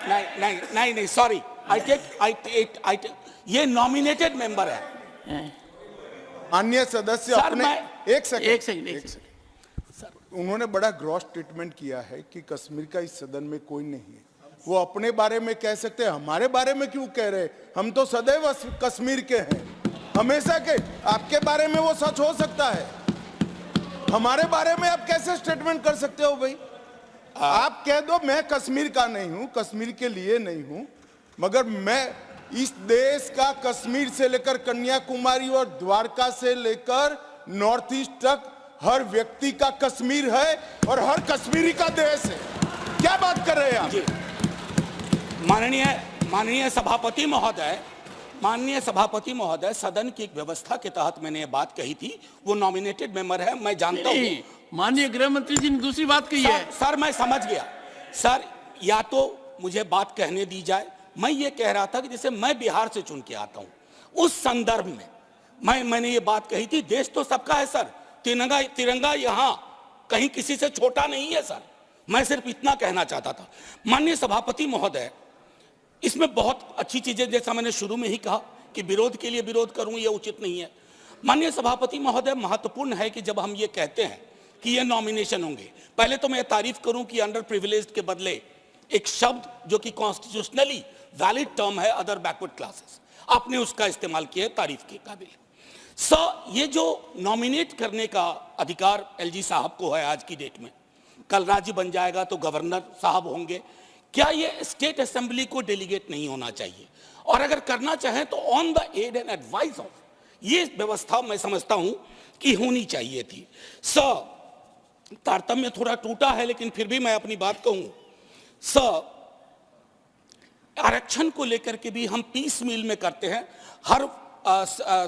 नहीं, सॉरी, आई ये nominated member है। माननीय सदस्य सर, अपने एक सेकंड सर, उन्होंने बड़ा ग्रॉस स्टेटमेंट किया है कि कश्मीर का इस सदन में कोई नहीं है। वो अपने बारे में कह सकते हैं, हमारे बारे में क्यों कह रहे? हम तो सदैव कश्मीर के हैं, हमेशा के। आपके बारे में वो सच हो सकता है, हमारे बारे में आप कैसे स्टेटमेंट कर सकते हो भाई? आप कह दो मैं कश्मीर का नहीं हूं, कश्मीर के लिए नहीं हूं, मगर मैं इस देश का कश्मीर से लेकर कन्याकुमारी और द्वारका से लेकर नॉर्थ ईस्ट तक हर व्यक्ति का कश्मीर है और हर कश्मीरी का देश है। क्या बात कर रहे हैं आप? माननीय सभापति महोदय, सदन की एक व्यवस्था के तहत मैंने ये बात कही थी। वो नॉमिनेटेड मेंबर है, मैं जानता हूँ। माननीय गृह मंत्री जी ने दूसरी बात कही है। सर, मैं समझ गया। सर, या तो मुझे बात कहने दी जाए। मैं ये कह रहा था कि जैसे मैं बिहार से चुन के आता हूँ, उस संदर्भ में मैंने ये बात कही थी। देश तो सबका है सर, तिरंगा यहाँ कहीं किसी से छोटा नहीं है सर। मैं सिर्फ इतना कहना चाहता था। माननीय सभापति महोदय, इसमें बहुत अच्छी चीजें, जैसा मैंने शुरू में ही कहा कि विरोध के लिए विरोध करूं यह उचित नहीं है। माननीय सभापति महोदय, महत्वपूर्ण है कि जब हम ये कहते हैं कि ये नॉमिनेशन होंगे, पहले तो मैं तारीफ करूं कि अंडर प्रिविलेज्ड के बदले एक शब्द जो कि कॉन्स्टिट्यूशनली वैलिड टर्म है, अदर बैकवर्ड क्लासेस, आपने उसका इस्तेमाल किया, तारीफ के काबिल। सर, ये जो नॉमिनेट करने का अधिकार एलजी साहब को है आज की डेट में, कल राज्य बन जाएगा तो गवर्नर साहब होंगे, क्या ये स्टेट असेंबली को डेलीगेट नहीं होना चाहिए? और अगर करना चाहें तो on the aid and advice of, ये व्यवस्था मैं समझता हूं कि होनी चाहिए थी। सर, तारतम्य थोड़ा टूटा है, लेकिन फिर भी मैं अपनी बात कहूं। सर, आरक्षण को लेकर के भी हम पीस मील में करते हैं। हर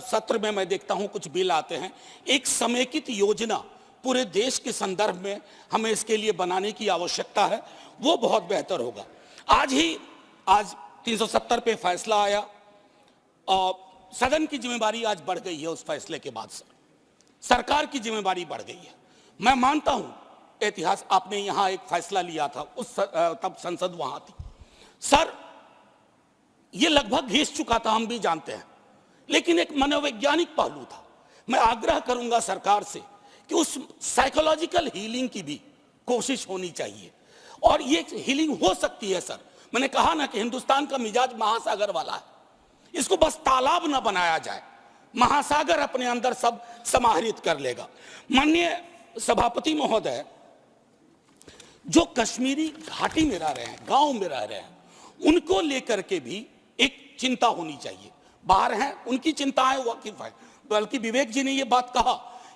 सत्र में मैं देखता हूं कुछ बिल आते हैं। एक समेकित योजना पूरे देश के संदर्भ में हमें इसके लिए बनाने की आवश्यकता है, वो बहुत बेहतर होगा। आज 370 पे फैसला आया और सदन की जिम्मेदारी आज बढ़ गई है। उस फैसले के बाद सरकार की जिम्मेदारी बढ़ गई है। मैं मानता हूं इतिहास, आपने यहां एक फैसला लिया था, तब संसद वहां थी सर, ये लगभग घिस चुका था, हम भी जानते हैं, लेकिन एक मनोवैज्ञानिक पहलू था। मैं आग्रह करूंगा सरकार से कि उस साइकोलॉजिकल हीलिंग की भी कोशिश होनी चाहिए, और ये हीलिंग हो सकती है सर। मैंने कहा ना कि हिंदुस्तान का मिजाज महासागर वाला है, इसको बस तालाब ना बनाया जाए, महासागर अपने अंदर सब समाहित कर लेगा। माननीय सभापति महोदय, जो कश्मीरी घाटी में रह रहे हैं, गांव में रह रहे हैं, उनको लेकर के भी एक चिंता होनी चाहिए। बाहर हैं, उनकी चिंताएं वाकिफ है, बल्कि विवेक जी ने यह बात कहा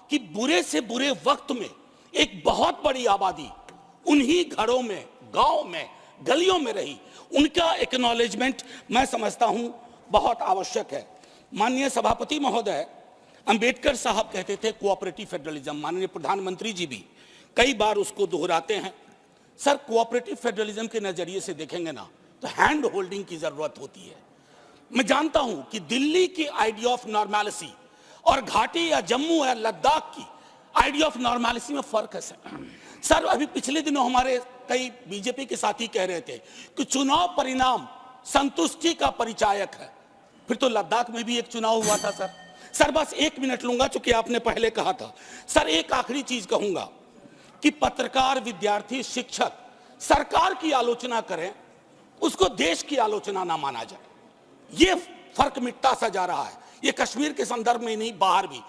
कि बुरे से बुरे वक्त में एक बहुत बड़ी आबादी उन्हीं घरों में, गांव में, गलियों में रही, उनका एक्नॉलेजमेंट मैं समझता हूं बहुत आवश्यक है। माननीय सभापति महोदय, अंबेडकर साहब कहते थे कोऑपरेटिव फेडरलिज्म, माननीय प्रधानमंत्री जी भी कई बार उसको दोहराते हैं। सर, कोऑपरेटिव फेडरलिज्म के नजरिए से देखेंगे ना तो हैंड होल्डिंग की जरूरत होती है। मैं जानता हूं कि दिल्ली की आइडिया ऑफ नॉर्मैलिटी और घाटी या जम्मू या लद्दाख की आइडिया ऑफ नॉर्मैलिटी में फर्क है सर। अभी पिछले दिनों हमारे कई बीजेपी के साथी कह रहे थे कि चुनाव परिणाम संतुष्टि का परिचायक है। फिर तो लद्दाख में भी एक चुनाव हुआ था सर। बस 1 मिनट लूंगा, चूंकि आपने पहले कहा था सर। एक आखिरी चीज कहूंगा कि पत्रकार, विद्यार्थी, शिक्षक सरकार की आलोचना करें, उसको देश की आलोचना ना माना जाए। ये फर्क मिटता सा जा रहा है, ये कश्मीर के संदर्भ में नहीं, बाहर भी।